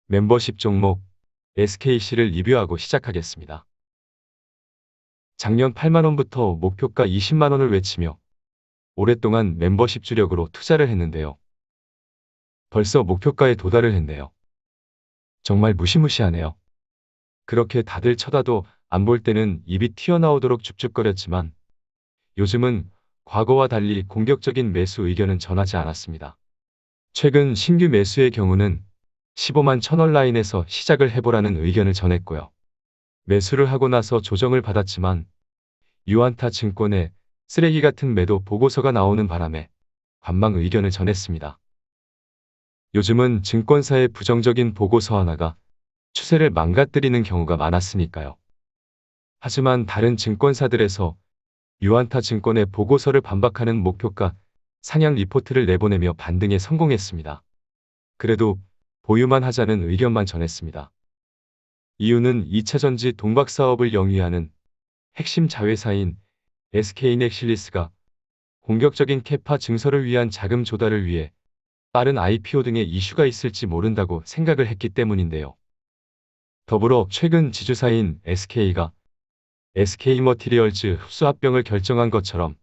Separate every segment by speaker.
Speaker 1: 멤버십 종목 SKC를 리뷰하고 시작하겠습니다. 작년 8만원부터 목표가 20만원을 외치며 오랫동안 멤버십 주력으로 투자를 했는데요. 벌써 목표가에 도달을 했네요. 정말 무시무시하네요. 그렇게 다들 쳐다도 안 볼 때는 입이 튀어나오도록 줍줍거렸지만 요즘은 과거와 달리 공격적인 매수 의견은 전하지 않았습니다. 최근 신규 매수의 경우는 15만 1천원 라인에서 시작을 해보라는 의견을 전했고요. 매수를 하고 나서 조정을 받았지만 유안타 증권에 쓰레기 같은 매도 보고서가 나오는 바람에 관망 의견을 전했습니다. 요즘은 증권사의 부정적인 보고서 하나가 추세를 망가뜨리는 경우가 많았으니까요. 하지만 다른 증권사들에서 유안타 증권의 보고서를 반박하는 목표가 상향 리포트를 내보내며 반등에 성공했습니다. 그래도 보유만 하자는 의견만 전했습니다. 이유는 2차전지 동박 사업을 영위하는 핵심 자회사인 SK넥실리스가 공격적인 캐파 증설을 위한 자금 조달을 위해 빠른 IPO 등의 이슈가 있을지 모른다고 생각을 했기 때문인데요. 더불어 최근 지주사인 SK가 SK머티리얼즈 흡수 합병을 결정한 것처럼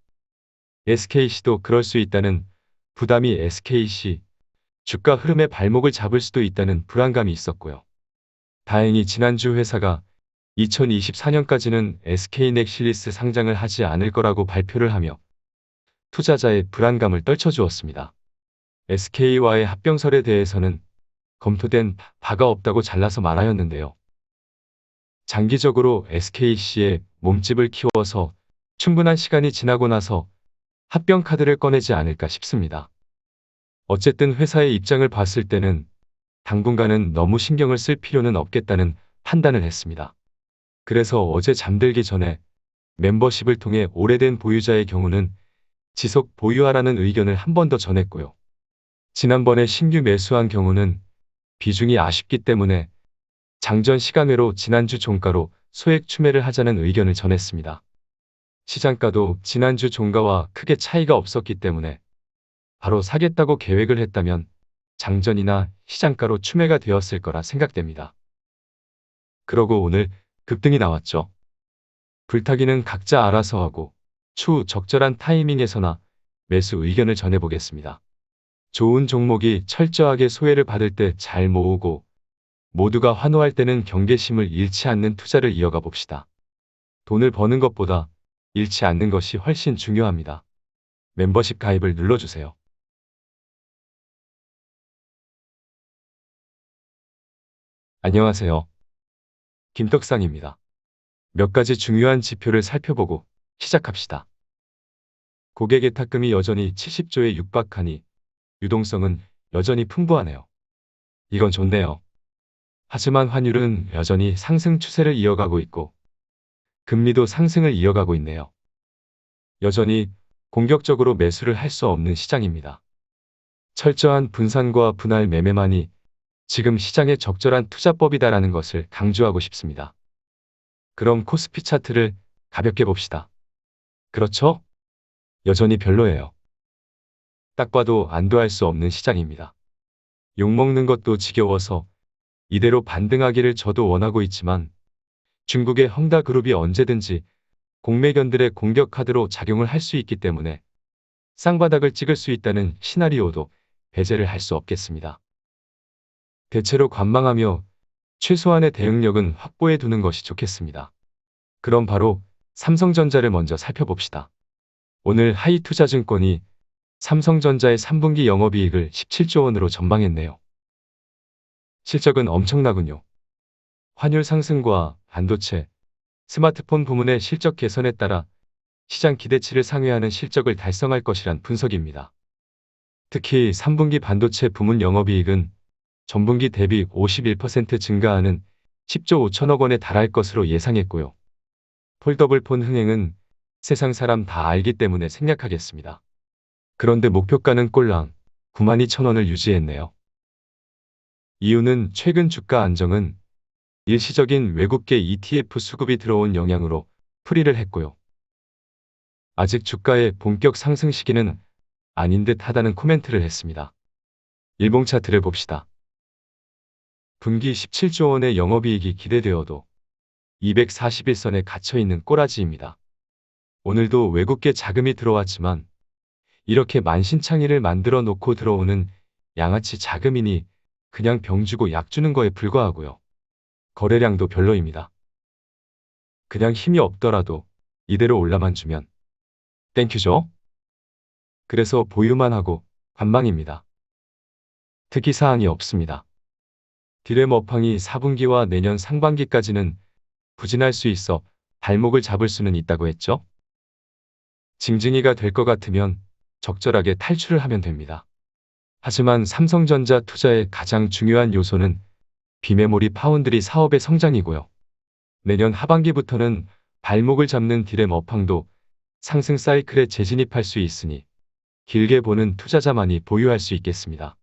Speaker 1: SKC도 그럴 수 있다는 부담이 SKC 주가 흐름의 발목을 잡을 수도 있다는 불안감이 있었고요. 다행히 지난주 회사가 2024년까지는 SK넥실리스 상장을 하지 않을 거라고 발표를 하며 투자자의 불안감을 떨쳐주었습니다. SK와의 합병설에 대해서는 검토된 바가 없다고 잘라서 말하였는데요. 장기적으로 SKC의 몸집을 키워서 충분한 시간이 지나고 나서 합병 카드를 꺼내지 않을까 싶습니다. 어쨌든 회사의 입장을 봤을 때는 당분간은 너무 신경을 쓸 필요는 없겠다는 판단을 했습니다. 그래서 어제 잠들기 전에 멤버십을 통해 오래된 보유자의 경우는 지속 보유하라는 의견을 한 번 더 전했고요. 지난번에 신규 매수한 경우는 비중이 아쉽기 때문에 장전 시간외로 지난주 종가로 소액 추매를 하자는 의견을 전했습니다. 시장가도 지난주 종가와 크게 차이가 없었기 때문에 바로 사겠다고 계획을 했다면 장전이나 시장가로 추매가 되었을 거라 생각됩니다. 그러고 오늘 급등이 나왔죠. 불타기는 각자 알아서 하고 추후 적절한 타이밍에서나 매수 의견을 전해보겠습니다. 좋은 종목이 철저하게 소외를 받을 때 잘 모으고 모두가 환호할 때는 경계심을 잃지 않는 투자를 이어가 봅시다. 돈을 버는 것보다 잃지 않는 것이 훨씬 중요합니다. 멤버십 가입을 눌러주세요. 안녕하세요. 김떡상입니다. 몇 가지 중요한 지표를 살펴보고 시작합시다. 고객의 탁금이 여전히 70조에 육박하니 유동성은 여전히 풍부하네요. 이건 좋네요. 하지만 환율은 여전히 상승 추세를 이어가고 있고 금리도 상승을 이어가고 있네요. 여전히 공격적으로 매수를 할 수 없는 시장입니다. 철저한 분산과 분할 매매만이 지금 시장의 적절한 투자법이다라는 것을 강조하고 싶습니다. 그럼 코스피 차트를 가볍게 봅시다. 그렇죠? 여전히 별로예요. 딱 봐도 안도할 수 없는 시장입니다. 욕먹는 것도 지겨워서 이대로 반등하기를 저도 원하고 있지만 중국의 헝다그룹이 언제든지 공매견들의 공격 카드로 작용을 할 수 있기 때문에 쌍바닥을 찍을 수 있다는 시나리오도 배제를 할 수 없겠습니다. 대체로 관망하며 최소한의 대응력은 확보해 두는 것이 좋겠습니다. 그럼 바로 삼성전자를 먼저 살펴봅시다. 오늘 하이투자증권이 삼성전자의 3분기 영업이익을 17조 원으로 전망했네요. 실적은 엄청나군요. 환율 상승과 반도체, 스마트폰 부문의 실적 개선에 따라 시장 기대치를 상회하는 실적을 달성할 것이란 분석입니다. 특히 3분기 반도체 부문 영업이익은 전분기 대비 51% 증가하는 10조 5천억 원에 달할 것으로 예상했고요. 폴더블폰 흥행은 세상 사람 다 알기 때문에 생략하겠습니다. 그런데 목표가는 꼴랑 92,000원을 유지했네요. 이유는 최근 주가 안정은 일시적인 외국계 ETF 수급이 들어온 영향으로 풀이를 했고요. 아직 주가의 본격 상승 시기는 아닌 듯 하다는 코멘트를 했습니다. 일봉 차트를 봅시다. 분기 17조 원의 영업이익이 기대되어도 241선에 갇혀있는 꼬라지입니다. 오늘도 외국계 자금이 들어왔지만 이렇게 만신창이를 만들어 놓고 들어오는 양아치 자금이니 그냥 병 주고 약 주는 거에 불과하고요. 거래량도 별로입니다. 그냥 힘이 없더라도 이대로 올라만 주면 땡큐죠? 그래서 보유만 하고 관망입니다. 특이사항이 없습니다. 디램 업황이 4분기와 내년 상반기까지는 부진할 수 있어 발목을 잡을 수는 있다고 했죠? 징징이가 될 것 같으면 적절하게 탈출을 하면 됩니다. 하지만 삼성전자 투자의 가장 중요한 요소는 비메모리 파운드리 사업의 성장이고요. 내년 하반기부터는 발목을 잡는 디램 업황도 상승 사이클에 재진입할 수 있으니 길게 보는 투자자만이 보유할 수 있겠습니다.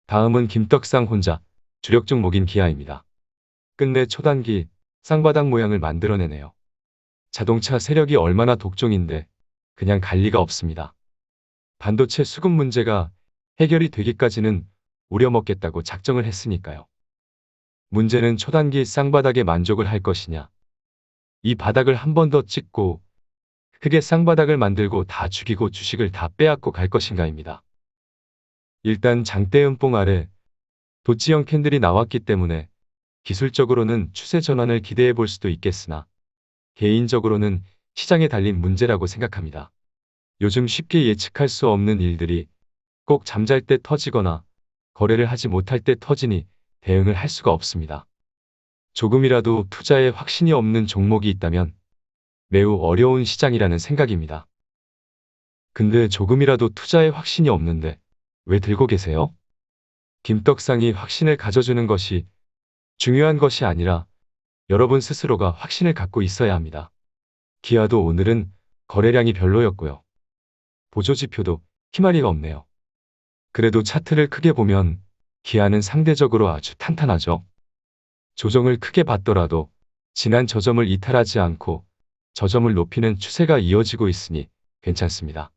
Speaker 1: 다음은 김떡상 혼자 주력 종목인 기아입니다. 끝내 초단기 쌍바닥 모양을 만들어내네요. 자동차 세력이 얼마나 독종인데 그냥 갈 리가 없습니다. 반도체 수급 문제가 해결이 되기까지는 우려먹겠다고 작정을 했으니까요. 문제는 초단기 쌍바닥에 만족을 할 것이냐. 이 바닥을 한 번 더 찍고 크게 쌍바닥을 만들고 다 죽이고 주식을 다 빼앗고 갈 것인가입니다. 일단 장대음봉 아래 도치형 캔들이 나왔기 때문에 기술적으로는 추세 전환을 기대해 볼 수도 있겠으나 개인적으로는 시장에 달린 문제라고 생각합니다. 요즘 쉽게 예측할 수 없는 일들이 꼭 잠잘 때 터지거나 거래를 하지 못할 때 터지니 대응을 할 수가 없습니다. 조금이라도 투자에 확신이 없는 종목이 있다면 매우 어려운 시장이라는 생각입니다. 근데 조금이라도 투자에 확신이 없는데 왜 들고 계세요? 김떡상이 확신을 가져주는 것이 중요한 것이 아니라 여러분 스스로가 확신을 갖고 있어야 합니다. 기아도 오늘은 거래량이 별로였고요. 보조지표도 희마리가 없네요. 그래도 차트를 크게 보면 기아는 상대적으로 아주 탄탄하죠. 조정을 크게 받더라도 지난 저점을 이탈하지 않고 저점을 높이는 추세가 이어지고 있으니 괜찮습니다.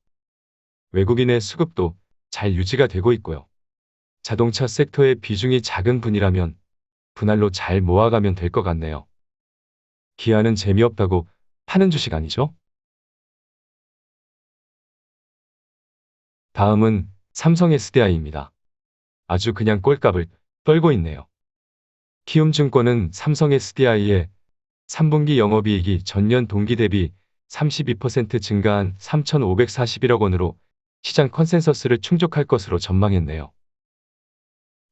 Speaker 1: 외국인의 수급도 잘 유지가 되고 있고요. 자동차 섹터의 비중이 작은 분이라면 분할로 잘 모아가면 될 것 같네요. 기아는 재미없다고 파는 주식 아니죠? 다음은 삼성 SDI입니다. 아주 그냥 꼴값을 떨고 있네요. 키움증권은 삼성 SDI의 3분기 영업이익이 전년 동기 대비 32% 증가한 3,541억 원으로 시장 컨센서스를 충족할 것으로 전망했네요.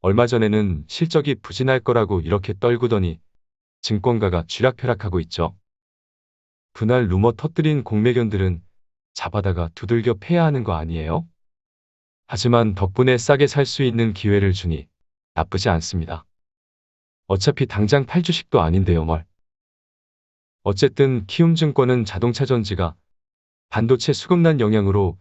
Speaker 1: 얼마 전에는 실적이 부진할 거라고 이렇게 떨구더니 증권가가 쥐락펴락하고 있죠. 분할 루머 터뜨린 공매견들은 잡아다가 두들겨 패야 하는 거 아니에요? 하지만 덕분에 싸게 살 수 있는 기회를 주니 나쁘지 않습니다. 어차피 당장 팔 주식도 아닌데요 뭘. 어쨌든 키움증권은 자동차 전지가 반도체 수급난 영향으로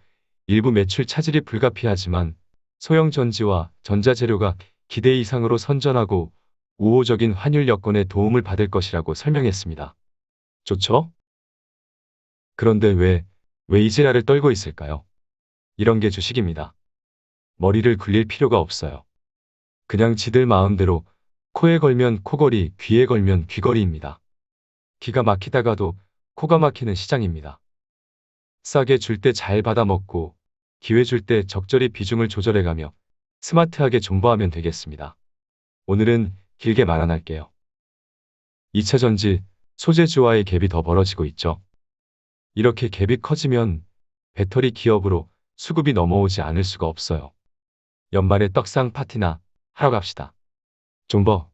Speaker 1: 일부 매출 차질이 불가피하지만 소형 전지와 전자재료가 기대 이상으로 선전하고 우호적인 환율 여건에 도움을 받을 것이라고 설명했습니다. 좋죠? 그런데 왜 이지라를 떨고 있을까요? 이런 게 주식입니다. 머리를 굴릴 필요가 없어요. 그냥 지들 마음대로 코에 걸면 코걸이, 귀에 걸면 귀걸이입니다. 기가 막히다가도 코가 막히는 시장입니다. 싸게 줄 때 잘 받아먹고 기회 줄 때 적절히 비중을 조절해가며 스마트하게 존버하면 되겠습니다. 오늘은 길게 말 안 할게요. 2차전지, 소재주와의 갭이 더 벌어지고 있죠. 이렇게 갭이 커지면 배터리 기업으로 수급이 넘어오지 않을 수가 없어요. 연말에 떡상 파티나 하러 갑시다. 존버.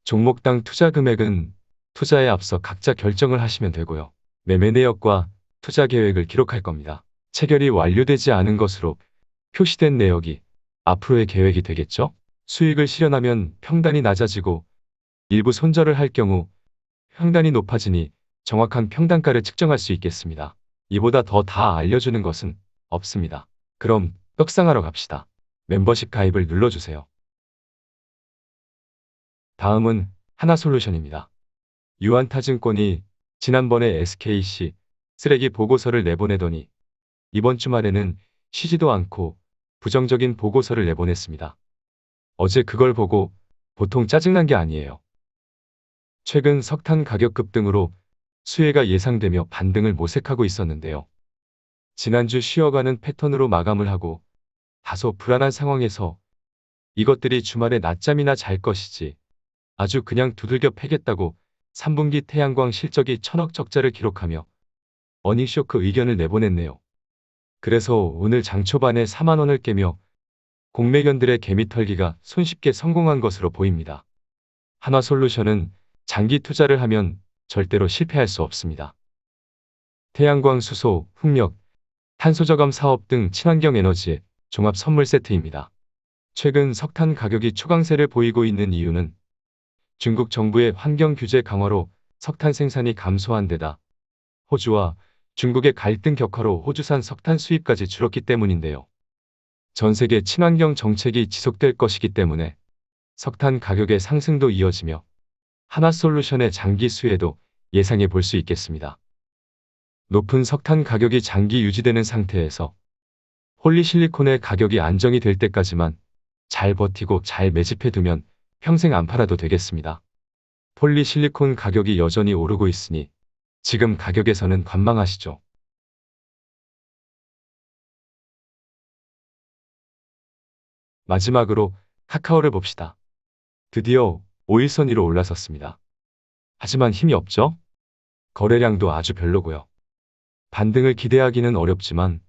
Speaker 1: 종목당 투자 금액은 투자에 앞서 각자 결정을 하시면 되고요. 매매 내역과 투자 계획을 기록할 겁니다. 체결이 완료되지 않은 것으로 표시된 내역이 앞으로의 계획이 되겠죠? 수익을 실현하면 평단이 낮아지고 일부 손절을 할 경우 평단이 높아지니 정확한 평단가를 측정할 수 있겠습니다. 이보다 더 다 알려주는 것은 없습니다. 그럼 떡상하러 갑시다. 멤버십 가입을 눌러주세요. 다음은 하나솔루션입니다. 유한타증권이 지난번에 SKC 쓰레기 보고서를 내보내더니 이번 주말에는 쉬지도 않고 부정적인 보고서를 내보냈습니다. 어제 그걸 보고 보통 짜증난 게 아니에요. 최근 석탄 가격 급등으로 수혜가 예상되며 반등을 모색하고 있었는데요. 지난주 쉬어가는 패턴으로 마감을 하고 다소 불안한 상황에서 이것들이 주말에 낮잠이나 잘 것이지 아주 그냥 두들겨 패겠다고 3분기 태양광 실적이 천억 적자를 기록하며 어닝쇼크 의견을 내보냈네요. 그래서 오늘 장 초반에 4만 원을 깨며 공매견들의 개미털기가 손쉽게 성공한 것으로 보입니다. 한화솔루션은 장기 투자를 하면 절대로 실패할 수 없습니다. 태양광 수소, 풍력, 탄소저감 사업 등 친환경 에너지의 종합 선물 세트입니다. 최근 석탄 가격이 초강세를 보이고 있는 이유는 중국 정부의 환경 규제 강화로 석탄 생산이 감소한 데다 호주와 중국의 갈등 격화로 호주산 석탄 수입까지 줄었기 때문인데요. 전 세계 친환경 정책이 지속될 것이기 때문에 석탄 가격의 상승도 이어지며 한화솔루션의 장기 수혜도 예상해 볼 수 있겠습니다. 높은 석탄 가격이 장기 유지되는 상태에서 폴리실리콘의 가격이 안정이 될 때까지만 잘 버티고 잘 매집해 두면 평생 안 팔아도 되겠습니다. 폴리실리콘 가격이 여전히 오르고 있으니 지금 가격에서는 관망하시죠. 마지막으로 카카오를 봅시다. 드디어 5일선 위로 올라섰습니다. 하지만 힘이 없죠? 거래량도 아주 별로고요. 반등을 기대하기는 어렵지만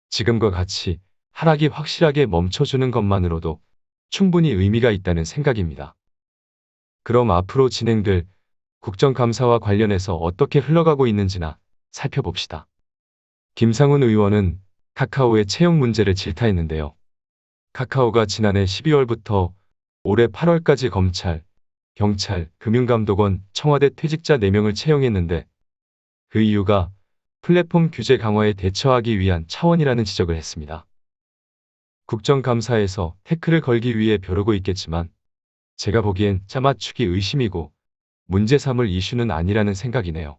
Speaker 1: 지금과 같이 하락이 확실하게 멈춰주는 것만으로도 충분히 의미가 있다는 생각입니다. 그럼 앞으로 진행될 국정감사와 관련해서 어떻게 흘러가고 있는지나 살펴봅시다. 김상훈 의원은 카카오의 채용 문제를 질타했는데요. 카카오가 지난해 12월부터 올해 8월까지 검찰, 경찰, 금융감독원, 청와대 퇴직자 4명을 채용했는데 그 이유가 플랫폼 규제 강화에 대처하기 위한 차원이라는 지적을 했습니다. 국정감사에서 태클을 걸기 위해 벼르고 있겠지만 제가 보기엔 짜맞추기 의심이고 문제 삼을 이슈는 아니라는 생각이네요.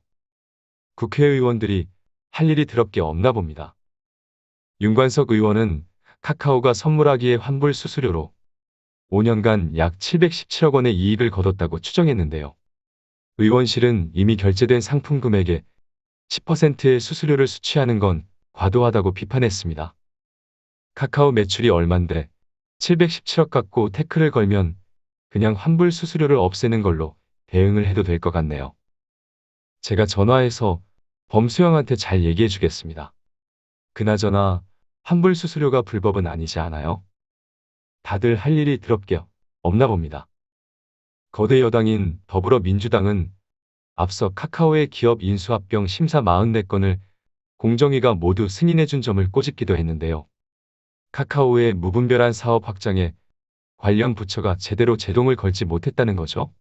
Speaker 1: 국회의원들이 할 일이 더럽게 없나 봅니다. 윤관석 의원은 카카오가 선물하기에 환불 수수료로 5년간 약 717억 원의 이익을 거뒀다고 추정했는데요. 의원실은 이미 결제된 상품 금액의 10%의 수수료를 수취하는 건 과도하다고 비판했습니다. 카카오 매출이 얼만데 717억 갖고 태클을 걸면 그냥 환불 수수료를 없애는 걸로 대응을 해도 될 것 같네요. 제가 전화해서 범수영한테 잘 얘기해 주겠습니다. 그나저나 환불 수수료가 불법은 아니지 않아요? 다들 할 일이 더럽게 없나 봅니다. 거대 여당인 더불어민주당은 앞서 카카오의 기업 인수합병 심사 44건을 공정위가 모두 승인해준 점을 꼬집기도 했는데요. 카카오의 무분별한 사업 확장에 관련 부처가 제대로 제동을 걸지 못했다는 거죠.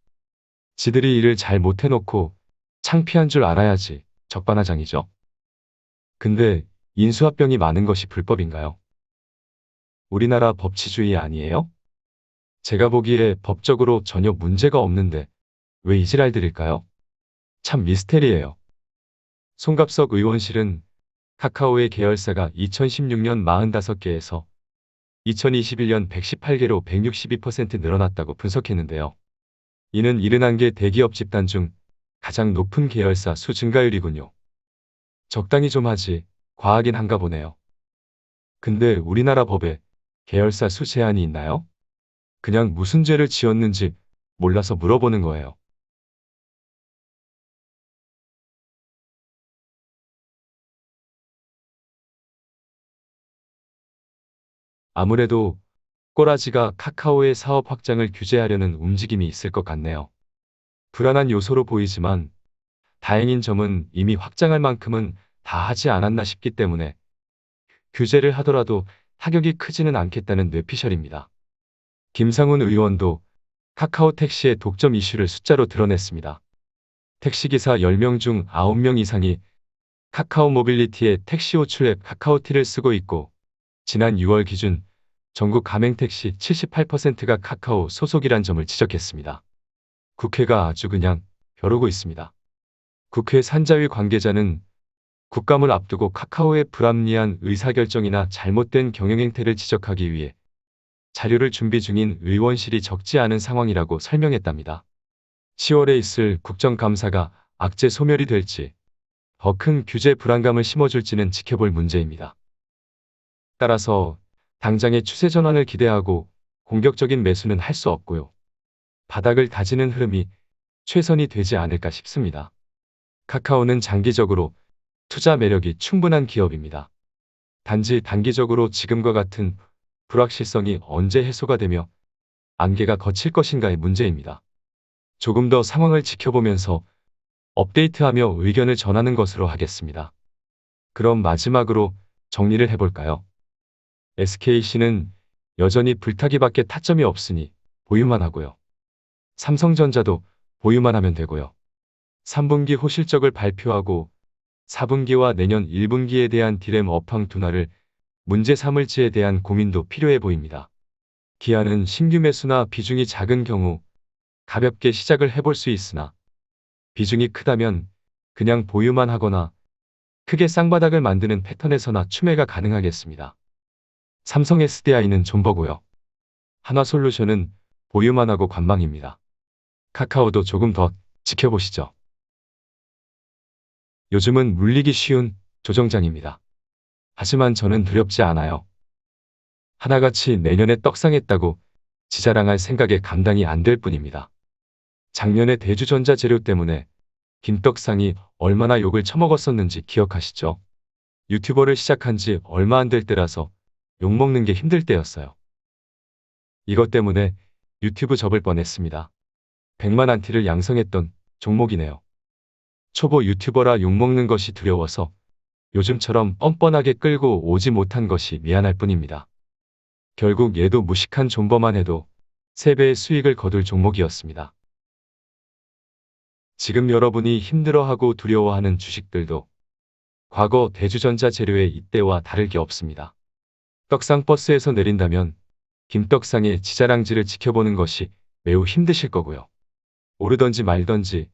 Speaker 1: 지들이 일을 잘 못해놓고 창피한 줄 알아야지 적반하장이죠. 근데 인수합병이 많은 것이 불법인가요? 우리나라 법치주의 아니에요? 제가 보기에 법적으로 전혀 문제가 없는데 왜 이 지랄들일까요? 참 미스테리예요. 송갑석 의원실은 카카오의 계열사가 2016년 45개에서 2021년 118개로 162% 늘어났다고 분석했는데요. 이는 71개 대기업 집단 중 가장 높은 계열사 수 증가율이군요. 적당히 좀 하지 과하긴 한가 보네요. 근데 우리나라 법에 계열사 수 제한이 있나요? 그냥 무슨 죄를 지었는지 몰라서 물어보는 거예요. 아무래도 꼬라지가 카카오의 사업 확장을 규제하려는 움직임이 있을 것 같네요. 불안한 요소로 보이지만 다행인 점은 이미 확장할 만큼은 다 하지 않았나 싶기 때문에 규제를 하더라도 타격이 크지는 않겠다는 뇌피셜입니다. 김상훈 의원도 카카오 택시의 독점 이슈를 숫자로 드러냈습니다. 택시기사 10명 중 9명 이상이 카카오 모빌리티의 택시 호출 앱 카카오티를 쓰고 있고 지난 6월 기준 전국 가맹택시 78%가 카카오 소속이란 점을 지적했습니다. 국회가 아주 그냥 벼르고 있습니다. 국회 산자위 관계자는 국감을 앞두고 카카오의 불합리한 의사결정이나 잘못된 경영행태를 지적하기 위해 자료를 준비 중인 의원실이 적지 않은 상황이라고 설명했답니다. 10월에 있을 국정감사가 악재 소멸이 될지 더 큰 규제 불안감을 심어줄지는 지켜볼 문제입니다. 따라서 당장의 추세 전환을 기대하고 공격적인 매수는 할 수 없고요. 바닥을 다지는 흐름이 최선이 되지 않을까 싶습니다. 카카오는 장기적으로 투자 매력이 충분한 기업입니다. 단지 단기적으로 지금과 같은 불확실성이 언제 해소가 되며 안개가 걷힐 것인가의 문제입니다. 조금 더 상황을 지켜보면서 업데이트하며 의견을 전하는 것으로 하겠습니다. 그럼 마지막으로 정리를 해볼까요? SKC는 여전히 불타기밖에 타점이 없으니 보유만 하고요. 삼성전자도 보유만 하면 되고요. 3분기 호실적을 발표하고 4분기와 내년 1분기에 대한 디램 업황 둔화를 문제 삼을지에 대한 고민도 필요해 보입니다. 기아는 신규 매수나 비중이 작은 경우 가볍게 시작을 해볼 수 있으나 비중이 크다면 그냥 보유만 하거나 크게 쌍바닥을 만드는 패턴에서나 추매가 가능하겠습니다. 삼성 SDI는 존버고요. 한화솔루션은 보유만 하고 관망입니다. 카카오도 조금 더 지켜보시죠. 요즘은 물리기 쉬운 조정장입니다. 하지만 저는 두렵지 않아요. 하나같이 내년에 떡상했다고 지자랑할 생각에 감당이 안 될 뿐입니다. 작년에 대주전자 재료 때문에 김떡상이 얼마나 욕을 처먹었었는지 기억하시죠? 유튜버를 시작한 지 얼마 안 될 때라서 욕먹는 게 힘들 때였어요. 이것 때문에 유튜브 접을 뻔했습니다. 100만 안티를 양성했던 종목이네요. 초보 유튜버라 욕먹는 것이 두려워서 요즘처럼 뻔뻔하게 끌고 오지 못한 것이 미안할 뿐입니다. 결국 얘도 무식한 존버만 해도 3배의 수익을 거둘 종목이었습니다. 지금 여러분이 힘들어하고 두려워하는 주식들도 과거 대주전자 재료의 이때와 다를 게 없습니다. 떡상 버스에서 내린다면 김떡상의 지자랑지를 지켜보는 것이 매우 힘드실 거고요. 오르던지 말던지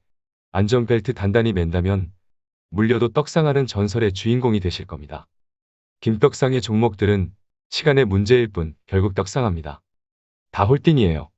Speaker 1: 안전벨트 단단히 맨다면 물려도 떡상하는 전설의 주인공이 되실 겁니다. 김떡상의 종목들은 시간의 문제일 뿐 결국 떡상합니다. 다 홀딩이에요.